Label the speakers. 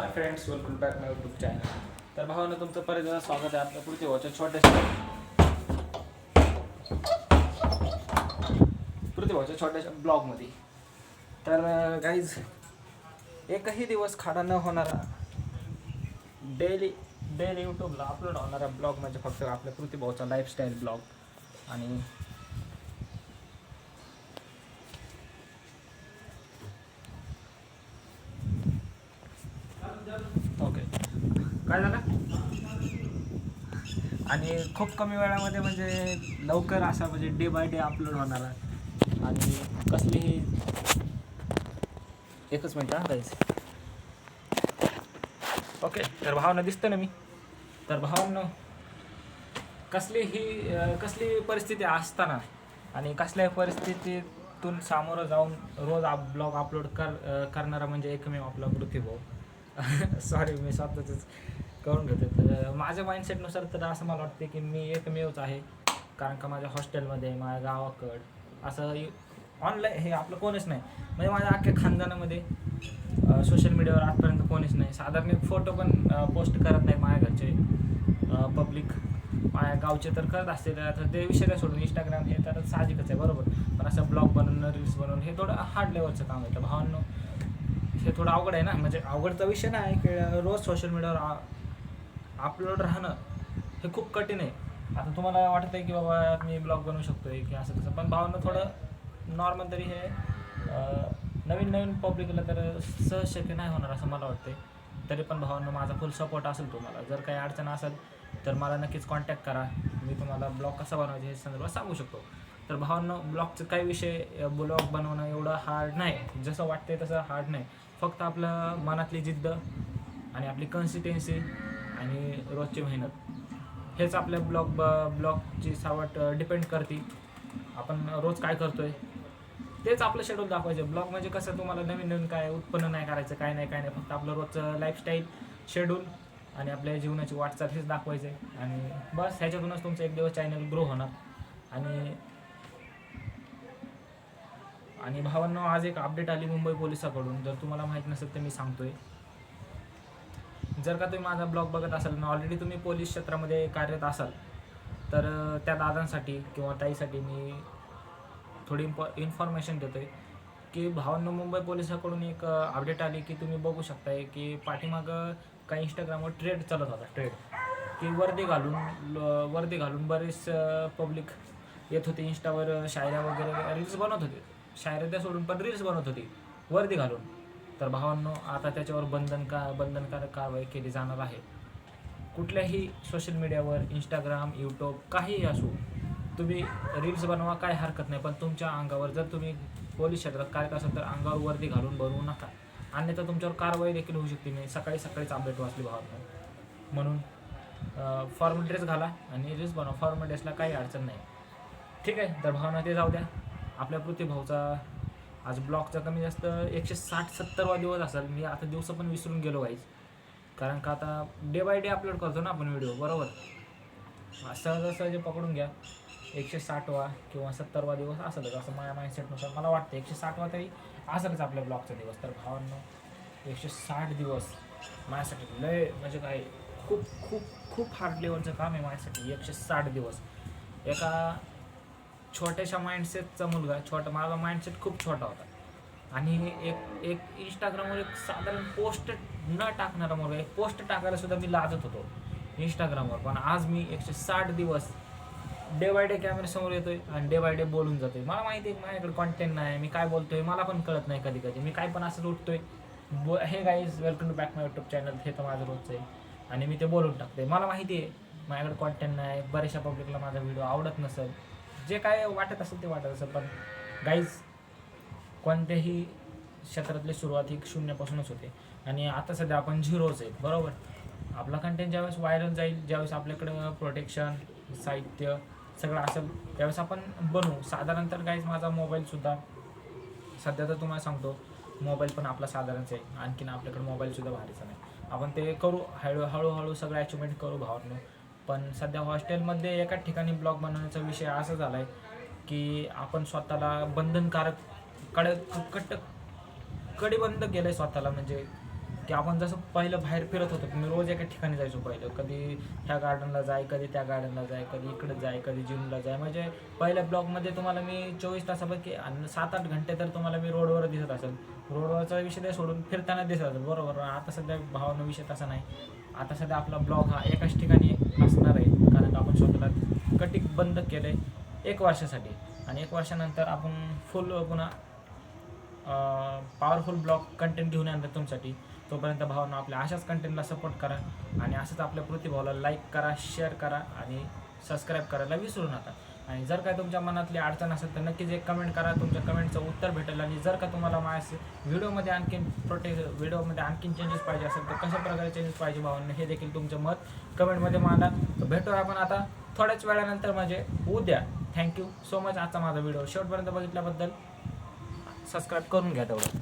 Speaker 1: Hi friends, welcome back my YouTube channel. तर भावानं तुमचं परत एकदा स्वागत आहे आपल्या पुढच्या छोट्याशा ब्लॉगमध्ये. तर गाईज, एकही दिवस खाडा न होणारा डेली यूट्यूबला अपलोड होणारा ब्लॉग म्हणजे फक्त आपल्या पृथ्वीभाऊचा लाईफस्टाईल ब्लॉग. आणि ओके, काय झालं? आणि खूप कमी वेळामध्ये म्हणजे लवकर असा म्हणजे डे बाय डे अपलोड होणारा. आणि कसलीही एकच मिनिट हा गाईज. ओके, तर भावना दिसतं ना मी. तर भावना कसली परिस्थिती असताना आणि कसल्याही परिस्थितीतून सामोरं जाऊन रोज ब्लॉग अपलोड करणारा म्हणजे एकमेव आपला पृथ्वीभाऊ. सॉरी, मी स्वतःच करून घेतो. तर माझ्या माइंडसेटनुसार तर असं मला वाटते की मी एकमेवच आहे. कारण का माझ्या हॉस्टेलमध्ये, माझ्या गावाकडं असं ऑनलाईन हे आपलं कोणीच नाही. म्हणजे माझ्या अख्ख्या खानदानामध्ये सोशल मीडियावर आजपर्यंत कोणीच नाही. साधारण एक फोटो पण पोस्ट करत नाही माझ्या घरचे. पब्लिक माझ्या गावचे तर करत असतील. तर ते विषय सोडून इंस्टाग्राम हे तर साहजिकच आहे, बरोबर. पण असं ब्लॉग बनवणं, रील्स बनवणं हे थोडं हार्ड लेवलचं काम आहे. तर भावांनो, हे थोडं अवघड आहे ना. म्हणजे अवघडचा विषय नाही की रोज सोशल मीडियावर अपलोड राहणं हे खूप कठीण आहे. आता तुम्हाला वाटतं आहे की बाबा मी ब्लॉग बनवू शकतो आहे की असं तसं, पण भावांनो थोडं नॉर्मल तरी हे नवीन पब्लिकला तर सहज शक्य नाही होणार असं मला वाटते. तरी पण भावांनो, माझा फुल सपोर्ट असेल तुम्हाला. जर काही अडचण असेल तर मला नक्कीच कॉन्टॅक्ट करा. मी तुम्हाला ब्लॉग कसा बनवायचा हे संदर्भात सांगू शकतो. तर भावांनो, ब्लॉगचं काही विषय ब्लॉग बनवणं एवढं हार्ड नाही. जसं वाटते तसं हार्ड नाही. फक्त आपलं मनातली जिद्द आणि आपली कन्सिस्टन्सी आणि रोजची मेहनत हेच आपल्या ब्लॉगची सावट डिपेंड करते. आपण रोज काय करतो आहे तेच आपलं शेड्यूल दाखवायचं. ब्लॉग म्हणजे कसं, तुम्हाला नवीन काय उत्पन्न नाही करायचं, काय नाही. फक्त आपलं रोजचं लाईफस्टाईल, शेड्यूल आणि आपल्या जीवनाची वाटचाल हेच दाखवायचं आहे. आणि बस ह्याच्यातूनच तुमचं एक दिवस चॅनल ग्रो होणार. आणि भावांनो, आज एक अपडेट आली मुंबई पोलिसाकडून. जर तुम्हाला माहीत नसेल तर मी सांगतोय. जर का तुम्ही माझा ब्लॉग बघत असाल ना, ऑलरेडी तुम्ही पोलीस क्षेत्रामध्ये कार्यरत असाल, तर त्या दादांसाठी किंवा ताईसाठी मी थोडी इन्फॉर्मेशन देतो आहे की भावांनो, मुंबई पोलिसाकडून एक अपडेट आली की तुम्ही बघू शकताय की पाठीमागं काही इंस्टाग्रामवर ट्रेड चालत होता. ट्रेड की वर्दी घालून बरेच पब्लिक येत होते इंस्टावर. शायऱ्या वगैरे रील्स बनवत होते. शायऱ्या त्या सोडून पण रील्स बनवत होती वर्दी घालून. तर भावांनो, आता त्याच्यावर बंधनकारक कारवाई केली जाणार आहे. कुठल्याही सोशल मीडियावर, इंस्टाग्राम, यूट्यूब काहीही असो, तुम्ही रील्स बनवा, काय हरकत नाही. पण तुमच्या अंगावर, जर तुम्ही पोलीस क्षेत्रात कार्यरत असाल तर अंगावर वर्दी घालून बनवू नका. अन्यथा तुमच्यावर कारवाई देखील होऊ शकते. मी सकाळीच अपडेट वाचली भावांनो. म्हणून फॉर्मल ड्रेस घाला आणि रील्स बनवा. फॉर्मल ड्रेसला काही अडचण नाही, ठीक आहे. तर भावना ते जाऊ द्या. आपल्या पृथ्वीभाऊचा आज ब्लॉगचा कमी जास्त 160-70वा दिवस असेल. मी आता दिवस पण विसरून गेलो गाईज. कारण का आता डे बाय डे अपलोड करतो ना आपण व्हिडिओ, बरोबर. सहज पकडून घ्या 160वा किंवा 70वा दिवस असेलच असं माझ्या माइंडसेटनुसार मला वाटतं. 160वा तरी असेलच आपल्या ब्लॉगचा दिवस. तर भावांनो, 160 दिवस माझ्यासाठी लय म्हणजे काय खूप खूप खूप हार्ड लेवलचं काम आहे माझ्यासाठी. 160 दिवस एका छोट्याशा माइंडसेटचा मुलगा. माझा माइंडसेट खूप छोटा होता आणि एक इंस्टाग्रामवर एक साधारण पोस्ट न टाकणारा मुलगा. एक पोस्ट टाकायला सुद्धा मी लाजत होतो इंस्टाग्रामवर. पण आज मी 160 दिवस डे बाय डे कॅमेऱ्यासमोर येतोय आणि डे बाय डे बोलून जातोय. मला माहिती आहे माझ्याकडे कॉन्टेंट नाही, मी काय बोलतोय मला पण कळत नाही. कधी मी काय पण असंच उठतोय. Hey guys, welcome to back my YouTube channel. हे तर माझं रोजचं आहे आणि मी ते बोलून टाकते. मला माहिती आहे माझ्याकडे कॉन्टेंट नाही, बऱ्याचशा पब्लिकला माझा व्हिडिओ आवडत नसेल, जे काय वाटत असेल ते वाटत असेल. पण गाईज, कोणत्याही क्षेत्रातली सुरुवात ही शून्यापासूनच होते. आणि आता सध्या आपण झिरोच आहे, बरोबर. आपला कंटेंट ज्यावेळेस व्हायरल जाईल, ज्यावेळेस आपल्याकडं प्रोटेक्शन, साहित्य सगळं असेल, त्यावेळेस आपण बनवू. साधारणतः गाईज, माझा मोबाईलसुद्धा सध्या तर तुम्हाला सांगतो, मोबाईल पण आपला साधारणच आहे. आणखीन आपल्याकडे मोबाईलसुद्धा भारीचा नाही. आपण ते करू, हळूहळू सगळं अचिव्हमेंट करू भावांनो. पण सध्या हॉस्टेलमध्ये एकाच ठिकाणी ब्लॉग बनवण्याचा विषय असा झाला आहे की आपण स्वतःला कडिबंद केलं आहे स्वतःला. म्हणजे की आपण जसं पहिलं बाहेर फिरत होतो, मी रोज एका ठिकाणी जायचो पहिलं, कधी ह्या गार्डनला जाय, कधी त्या गार्डनला जाय, कधी इकडे जाय, कधी जिमला जाय. म्हणजे पहिल्या ब्लॉगमध्ये तुम्हाला मी 24 तासापैकी 7-8 घंटे तर तुम्हाला मी रोडवर दिसत असेल. रोडवरचा विषय ते सोडून फिरताना दिसत असेल, बरोबर. आता सध्या भावानं विषय तसा नाही. आता सध्या आपला ब्लॉग हा एकाच ठिकाणी असणार आहे, कारण आपण स्वतःला कटिबंध केलं आहे 1 वर्षासाठी. आणि 1 वर्षानंतर आपण फुल पुन्हा पॉवरफुल ब्लॉग कंटेंट घेऊन येणार तुमच्यासाठी. तोपर्यंत भावांनो आपल्या अशाच कंटेंटला सपोर्ट करा आणि असंच आपल्या प्रतिभावाला लाईक करा, शेअर करा आणि सबस्क्राईब करायला विसरू नका. आणि जर काय तुमच्या मनातली अडचण असेल तर नक्कीच एक कमेंट करा, तुमच्या कमेंटचं उत्तर भेटेल. आणि जर का तुम्हाला माझ्या व्हिडिओमध्ये आणखीन चेंजेस पाहिजे असेल तर कशा प्रकारे चेंजेस पाहिजे भावांनो, हे देखील तुमचं मत कमेंटमध्ये मांडा. भेटूया आपण आता थोड्याच वेळानंतर, म्हणजे उद्या. थँक्यू सो मच आजचा माझा व्हिडिओ शेवटपर्यंत बघितल्याबद्दल. सबस्क्राईब करून घ्या तेवढं.